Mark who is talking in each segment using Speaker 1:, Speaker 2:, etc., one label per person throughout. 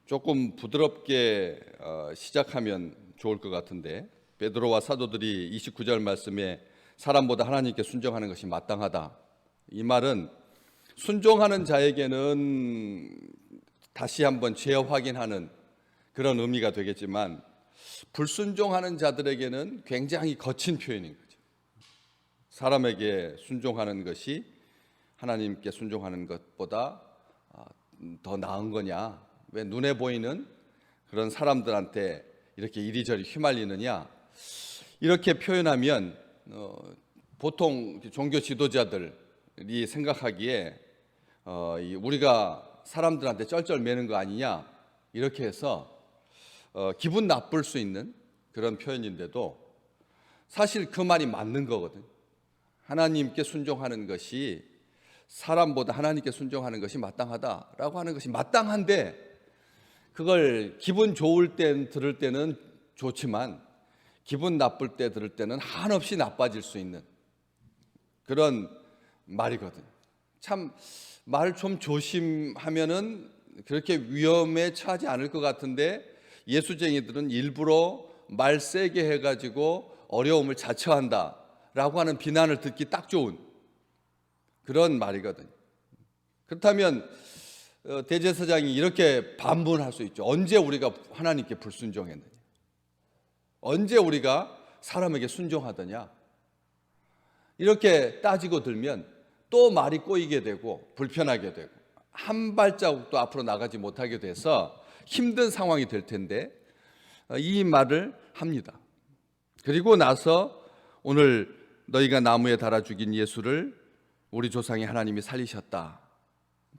Speaker 1: 조금 부드럽게 시작하면 좋을 것 같은데, 베드로와 사도들이 29절 말씀에 사람보다 하나님께 순종하는 것이 마땅하다, 이 말은 순종하는 자에게는 다시 한번 재확인하는 그런 의미가 되겠지만, 불순종하는 자들에게는 굉장히 거친 표현인 거죠. 사람에게 순종하는 것이 하나님께 순종하는 것보다 더 나은 거냐? 왜 눈에 보이는 그런 사람들한테 이렇게 이리저리 휘말리느냐? 이렇게 표현하면 보통 종교 지도자들이 생각하기에 우리가 사람들한테 쩔쩔매는 거 아니냐? 이렇게 해서 기분 나쁠 수 있는 그런 표현인데도 사실 그 말이 맞는 거거든. 하나님께 순종하는 것이, 사람보다 하나님께 순종하는 것이 마땅하다라고 하는 것이 마땅한데, 그걸 기분 좋을 때 들을 때는 좋지만 기분 나쁠 때 들을 때는 한없이 나빠질 수 있는 그런 말이거든. 참 말 좀 조심하면은 그렇게 위험에 처하지 않을 것 같은데, 예수쟁이들은 일부러 말 세게 해가지고 어려움을 자처한다라고 하는 비난을 듣기 딱 좋은 그런 말이거든요. 그렇다면 대제사장이 이렇게 반문할 수 있죠. 언제 우리가 하나님께 불순종했느냐? 언제 우리가 사람에게 순종하더냐? 이렇게 따지고 들면 또 말이 꼬이게 되고 불편하게 되고 한 발자국도 앞으로 나가지 못하게 돼서 힘든 상황이 될 텐데, 이 말을 합니다. 그리고 나서 오늘 너희가 나무에 달아 죽인 예수를 우리 조상의 하나님이 살리셨다,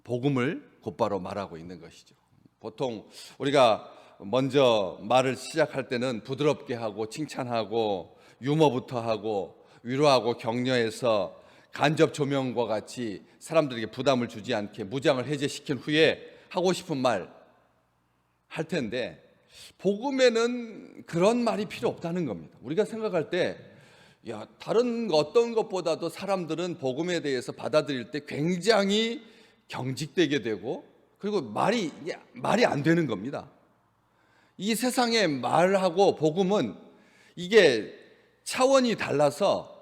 Speaker 1: 복음을 곧바로 말하고 있는 것이죠. 보통 우리가 먼저 말을 시작할 때는 부드럽게 하고 칭찬하고 유머부터 하고 위로하고 격려해서 간접 조명과 같이 사람들에게 부담을 주지 않게 무장을 해제시킨 후에 하고 싶은 말 할 텐데, 복음에는 그런 말이 필요 없다는 겁니다. 우리가 생각할 때 다른 어떤 것보다도 사람들은 복음에 대해서 받아들일 때 굉장히 경직되게 되고, 그리고 말이 안 되는 겁니다. 이 세상의 말하고 복음은 이게 차원이 달라서,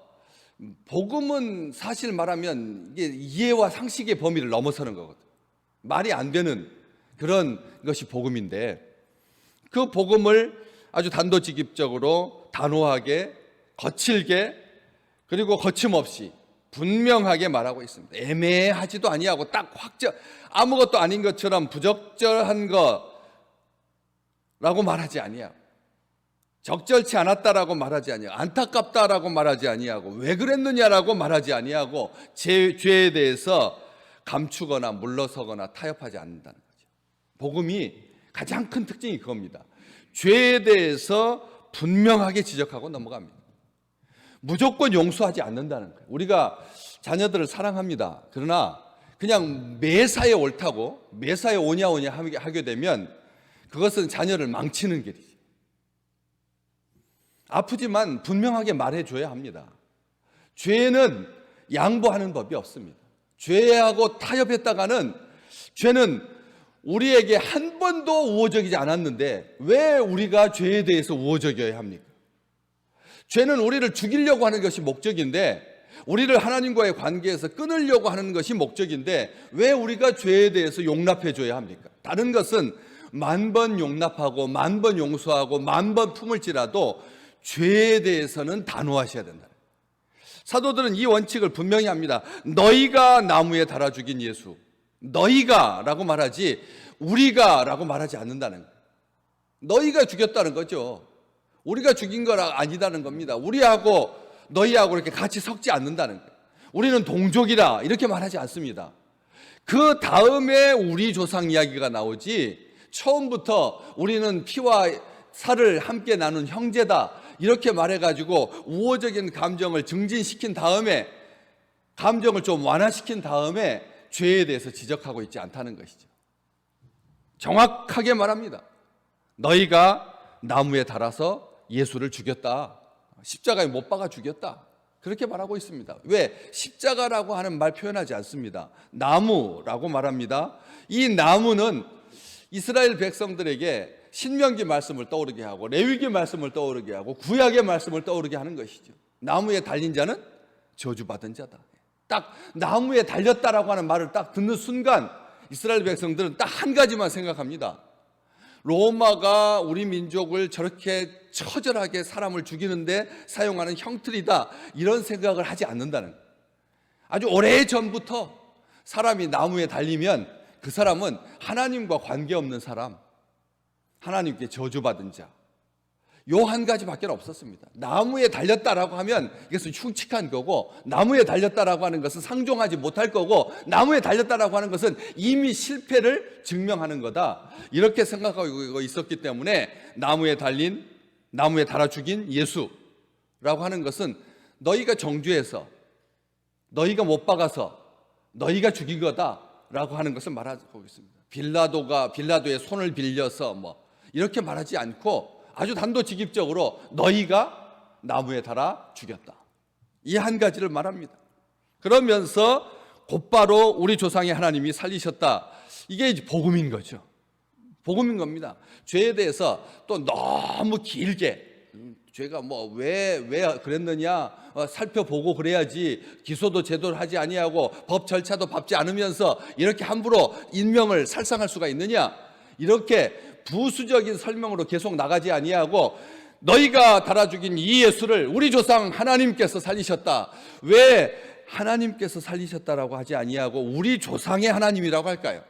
Speaker 1: 복음은 사실 말하면 이게 이해와 상식의 범위를 넘어서는 거거든요. 말이 안 되는 그런 것이 복음인데, 그 복음을 아주 단도직입적으로 단호하게 거칠게 그리고 거침없이 분명하게 말하고 있습니다. 애매하지도 아니하고 딱 아무것도 아닌 것처럼 부적절한 거라고 말하지 아니하고, 적절치 않았다라고 말하지 아니하고, 안타깝다라고 말하지 아니하고, 왜 그랬느냐라고 말하지 아니하고, 죄에 대해서 감추거나 물러서거나 타협하지 않는다는 거죠. 복음이 가장 큰 특징이 그겁니다. 죄에 대해서 분명하게 지적하고 넘어갑니다. 무조건 용서하지 않는다는 거예요. 우리가 자녀들을 사랑합니다. 그러나 그냥 매사에 옳다고 매사에 오냐오냐 하게 되면 그것은 자녀를 망치는 길이죠. 아프지만 분명하게 말해줘야 합니다. 죄는 양보하는 법이 없습니다. 죄하고 타협했다가는, 죄는 우리에게 한 번도 우호적이지 않았는데 왜 우리가 죄에 대해서 우호적이어야 합니까? 죄는 우리를 죽이려고 하는 것이 목적인데, 우리를 하나님과의 관계에서 끊으려고 하는 것이 목적인데 왜 우리가 죄에 대해서 용납해 줘야 합니까? 다른 것은 만 번 용납하고 만 번 용서하고 만 번 품을지라도 죄에 대해서는 단호하셔야 된다. 사도들은 이 원칙을 분명히 합니다. 너희가 나무에 달아 죽인 예수, 너희가 라고 말하지 우리가 라고 말하지 않는다는 거예요. 너희가 죽였다는 거죠. 우리가 죽인 거라 아니다는 겁니다. 우리하고 너희하고 이렇게 같이 섞지 않는다는 거예요. 우리는 동족이다 이렇게 말하지 않습니다. 그 다음에 우리 조상 이야기가 나오지, 처음부터 우리는 피와 살을 함께 나눈 형제다 이렇게 말해가지고 우호적인 감정을 증진시킨 다음에, 감정을 좀 완화시킨 다음에 죄에 대해서 지적하고 있지 않다는 것이죠. 정확하게 말합니다. 너희가 나무에 달아서 예수를 죽였다, 십자가에 못 박아 죽였다, 그렇게 말하고 있습니다. 왜? 십자가라고 하는 말 표현하지 않습니다. 나무라고 말합니다. 이 나무는 이스라엘 백성들에게 신명기 말씀을 떠오르게 하고 레위기 말씀을 떠오르게 하고 구약의 말씀을 떠오르게 하는 것이죠. 나무에 달린 자는 저주받은 자다. 딱 나무에 달렸다라고 하는 말을 딱 듣는 순간 이스라엘 백성들은 딱 한 가지만 생각합니다. 로마가 우리 민족을 저렇게 처절하게 사람을 죽이는데 사용하는 형틀이다, 이런 생각을 하지 않는다는 거예요. 아주 오래전부터 사람이 나무에 달리면 그 사람은 하나님과 관계없는 사람, 하나님께 저주받은 자, 요 한 가지밖에 없었습니다. 나무에 달렸다라고 하면 이것은 흉측한 거고, 나무에 달렸다라고 하는 것은 상종하지 못할 거고, 나무에 달렸다라고 하는 것은 이미 실패를 증명하는 거다, 이렇게 생각하고 있었기 때문에 나무에 달아 죽인 예수라고 하는 것은 너희가 정죄해서, 너희가 못 박아서 너희가 죽인 거다라고 하는 것을 말하고 있습니다. 빌라도의 손을 빌려서 이렇게 말하지 않고 아주 단도직입적으로 너희가 나무에 달아 죽였다, 이 한 가지를 말합니다. 그러면서 곧바로 우리 조상의 하나님이 살리셨다, 이게 복음인 거죠. 복음인 겁니다. 죄에 대해서 또 너무 길게 죄가 왜 그랬느냐 살펴보고 그래야지, 기소도 제대로 하지 아니하고 법 절차도 밟지 않으면서 이렇게 함부로 인명을 살상할 수가 있느냐, 이렇게 부수적인 설명으로 계속 나가지 아니하고 너희가 달아 죽인 이 예수를 우리 조상 하나님께서 살리셨다. 왜 하나님께서 살리셨다라고 하지 아니하고 우리 조상의 하나님이라고 할까요?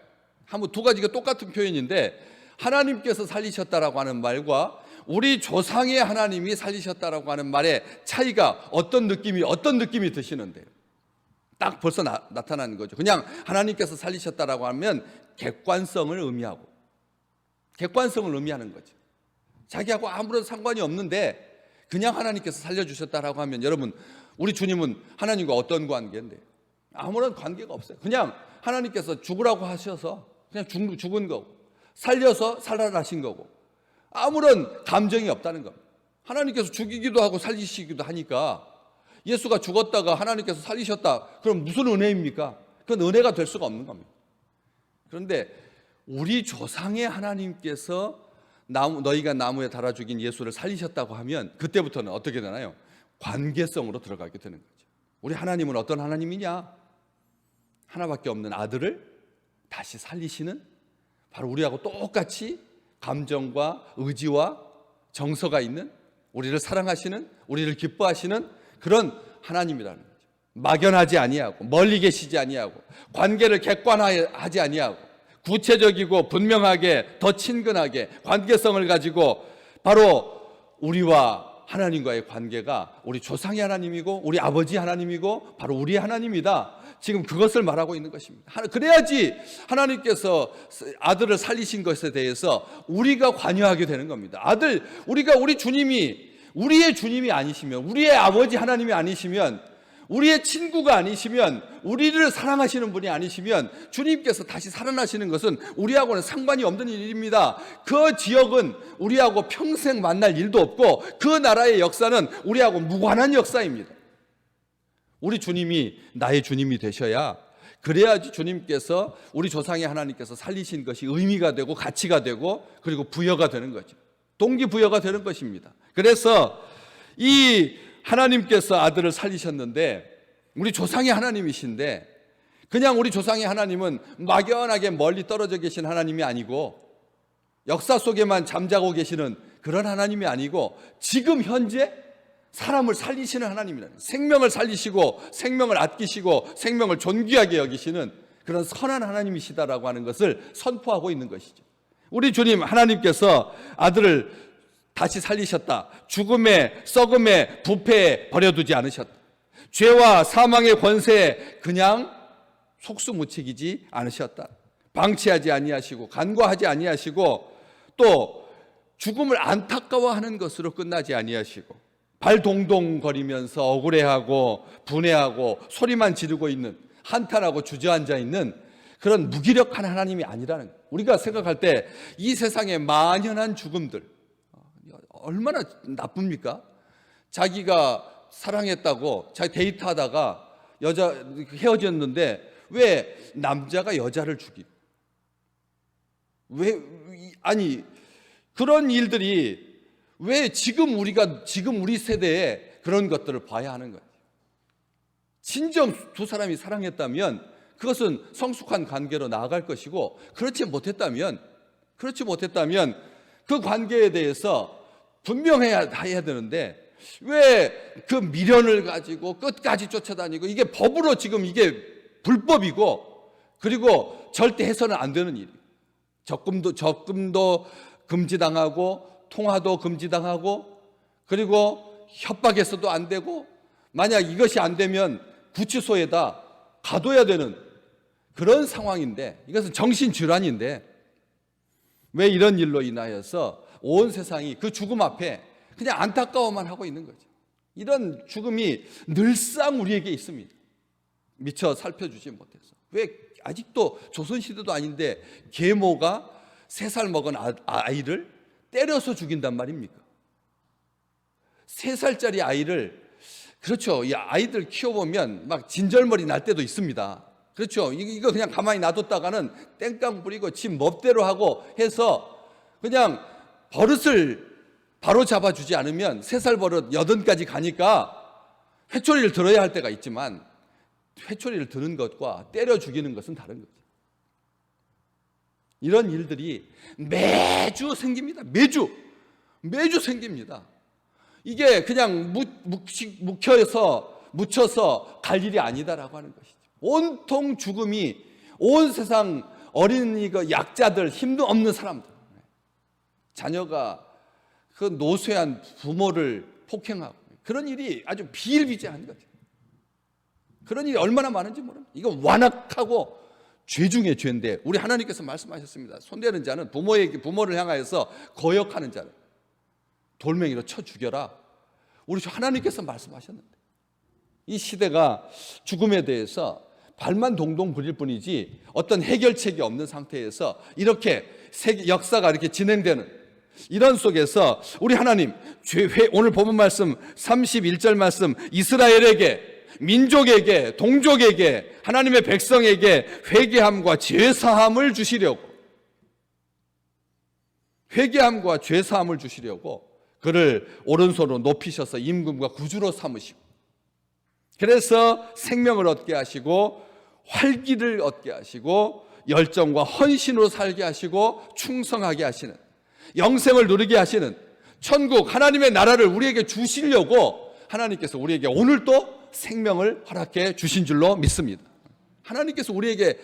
Speaker 1: 한번 두 가지가 똑같은 표현인데, 하나님께서 살리셨다라고 하는 말과 우리 조상의 하나님이 살리셨다라고 하는 말의 차이가 어떤 느낌이 드시는데요? 딱 벌써 나타나는 거죠. 그냥 하나님께서 살리셨다라고 하면 객관성을 의미하는 거죠. 자기하고 아무런 상관이 없는데 그냥 하나님께서 살려주셨다라고 하면, 여러분, 우리 주님은 하나님과 어떤 관계인데요? 아무런 관계가 없어요. 그냥 하나님께서 죽으라고 하셔서 그냥 죽은 거고, 살려서 살아나신 거고, 아무런 감정이 없다는 겁니다. 하나님께서 죽이기도 하고 살리시기도 하니까, 예수가 죽었다가 하나님께서 살리셨다, 그럼 무슨 은혜입니까? 그건 은혜가 될 수가 없는 겁니다. 그런데 우리 조상의 하나님께서 너희가 나무에 달아 죽인 예수를 살리셨다고 하면 그때부터는 어떻게 되나요? 관계성으로 들어가게 되는 거죠. 우리 하나님은 어떤 하나님이냐? 하나밖에 없는 아들을 다시 살리시는, 바로 우리하고 똑같이 감정과 의지와 정서가 있는, 우리를 사랑하시는, 우리를 기뻐하시는 그런 하나님이라는 거죠. 막연하지 아니하고 멀리 계시지 아니하고 관계를 객관화하지 아니하고 구체적이고 분명하게 더 친근하게 관계성을 가지고, 바로 우리와 하나님과의 관계가 우리 조상의 하나님이고 우리 아버지 하나님이고 바로 우리 하나님이다, 지금 그것을 말하고 있는 것입니다. 그래야지 하나님께서 아들을 살리신 것에 대해서 우리가 관여하게 되는 겁니다. 우리 주님이 우리의 주님이 아니시면, 우리의 아버지 하나님이 아니시면, 우리의 친구가 아니시면, 우리를 사랑하시는 분이 아니시면 주님께서 다시 살아나시는 것은 우리하고는 상관이 없는 일입니다. 그 지역은 우리하고 평생 만날 일도 없고 그 나라의 역사는 우리하고 무관한 역사입니다. 우리 주님이 나의 주님이 되셔야, 그래야지 주님께서, 우리 조상의 하나님께서 살리신 것이 의미가 되고 가치가 되고 그리고 부여가 되는 거죠. 동기부여가 되는 것입니다. 그래서 이 하나님께서 아들을 살리셨는데, 우리 조상의 하나님이신데, 그냥 우리 조상의 하나님은 막연하게 멀리 떨어져 계신 하나님이 아니고 역사 속에만 잠자고 계시는 그런 하나님이 아니고, 지금 현재 사람을 살리시는 하나님이라는, 생명을 살리시고 생명을 아끼시고 생명을 존귀하게 여기시는 그런 선한 하나님이시다라고 하는 것을 선포하고 있는 것이죠. 우리 주님 하나님께서 아들을 다시 살리셨다. 죽음에, 썩음에, 부패에 버려두지 않으셨다. 죄와 사망의 권세에 그냥 속수무책이지 않으셨다. 방치하지 아니하시고 간과하지 아니하시고, 또 죽음을 안타까워하는 것으로 끝나지 아니하시고, 발 동동거리면서 억울해하고 분해하고 소리만 지르고 있는, 한탄하고 주저앉아 있는 그런 무기력한 하나님이 아니라는 거예요. 우리가 생각할 때 이 세상의 만연한 죽음들 얼마나 나쁩니까? 자기가 사랑했다고 자기 데이트하다가 헤어졌는데 왜 남자가 여자를 죽이고, 아니 그런 일들이 왜 지금 우리 세대에 그런 것들을 봐야 하는 거예요? 진정 두 사람이 사랑했다면 그것은 성숙한 관계로 나아갈 것이고, 그렇지 못했다면 그 관계에 대해서 분명해야 되는데 왜 그 미련을 가지고 끝까지 쫓아다니고, 이게 법으로 지금 이게 불법이고, 그리고 절대 해서는 안 되는 일이에요. 적금도 금지당하고 통화도 금지당하고, 그리고 협박해서도 안 되고, 만약 이것이 안 되면 구치소에다 가둬야 되는 그런 상황인데, 이것은 정신질환인데 왜 이런 일로 인하여서 온 세상이 그 죽음 앞에 그냥 안타까워만 하고 있는 거죠. 이런 죽음이 늘상 우리에게 있습니다. 미처 살펴주지 못해서. 왜 아직도 조선시대도 아닌데 계모가 3살 먹은 아이를 때려서 죽인단 말입니까? 3살짜리 아이를, 그렇죠, 이 아이들 키워보면 막 진절머리 날 때도 있습니다. 그렇죠, 이거 그냥 가만히 놔뒀다가는 땡깡 부리고 지 멋대로 하고 해서 그냥 버릇을 바로 잡아주지 않으면 3살 버릇 80까지 가니까 회초리를 들어야 할 때가 있지만, 회초리를 드는 것과 때려 죽이는 것은 다른 거죠. 이런 일들이 매주 생깁니다. 매주 생깁니다. 이게 그냥 묻혀서 갈 일이 아니다라고 하는 것이죠. 온통 죽음이 온 세상 어린이, 약자들, 힘도 없는 사람들, 자녀가 그 노쇠한 부모를 폭행하고, 그런 일이 아주 비일비재한 거죠. 그런 일이 얼마나 많은지 모릅니다. 이거 완악하고 죄 중에 죄인데, 우리 하나님께서 말씀하셨습니다. 손대는 자는 부모를 향하여서 거역하는 자는 돌멩이로 쳐 죽여라. 우리 하나님께서 말씀하셨는데, 이 시대가 죽음에 대해서 발만 동동 부릴 뿐이지 어떤 해결책이 없는 상태에서 이렇게 역사가 이렇게 진행되는 이런 속에서 우리 하나님, 오늘 본문 말씀 31절 말씀, 이스라엘에게, 민족에게, 동족에게, 하나님의 백성에게 회개함과 죄사함을 주시려고, 그를 오른손으로 높이셔서 임금과 구주로 삼으시고, 그래서 생명을 얻게 하시고 활기를 얻게 하시고 열정과 헌신으로 살게 하시고 충성하게 하시는, 영생을 누리게 하시는 천국 하나님의 나라를 우리에게 주시려고 하나님께서 우리에게 오늘 또 생명을 허락해 주신 줄로 믿습니다. 하나님께서 우리에게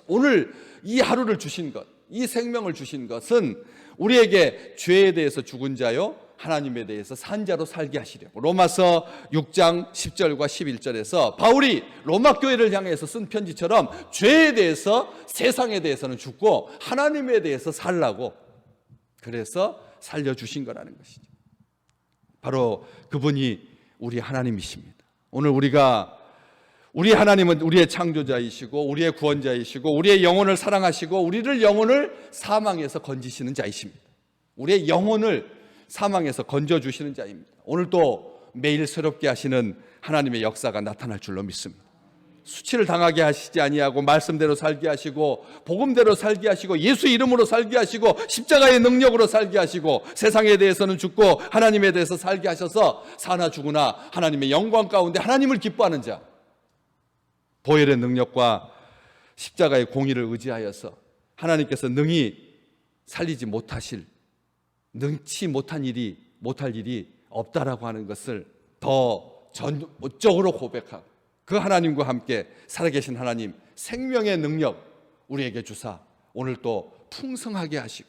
Speaker 1: 오늘 이 하루를 주신 것, 이 생명을 주신 것은 우리에게 죄에 대해서 죽은 자요 하나님에 대해서 산 자로 살게 하시려고. 로마서 6장 10절과 11절에서 바울이 로마 교회를 향해서 쓴 편지처럼 죄에 대해서, 세상에 대해서는 죽고 하나님에 대해서 살라고, 그래서 살려주신 거라는 것이죠. 바로 그분이 우리 하나님이십니다. 오늘 우리 하나님은 우리의 창조자이시고 우리의 구원자이시고 우리의 영혼을 사랑하시고 우리를 영혼을 사망에서 건지시는 자이십니다. 우리의 영혼을 사망에서 건져주시는 자입니다. 오늘도 매일 새롭게 하시는 하나님의 역사가 나타날 줄로 믿습니다. 수치를 당하게 하시지 아니하고 말씀대로 살게 하시고 복음대로 살게 하시고 예수 이름으로 살게 하시고 십자가의 능력으로 살게 하시고 세상에 대해서는 죽고 하나님에 대해서 살게 하셔서 사나 죽으나 하나님의 영광 가운데 하나님을 기뻐하는 자, 보혈의 능력과 십자가의 공의를 의지하여서 하나님께서 능히 살리지 능치 못할 일이 없다라고 하는 것을 더 전적으로 고백하고, 그 하나님과 함께 살아계신 하나님 생명의 능력 우리에게 주사 오늘 또 풍성하게 하시고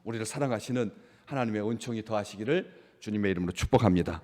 Speaker 1: 우리를 사랑하시는 하나님의 은총이 더하시기를 주님의 이름으로 축복합니다.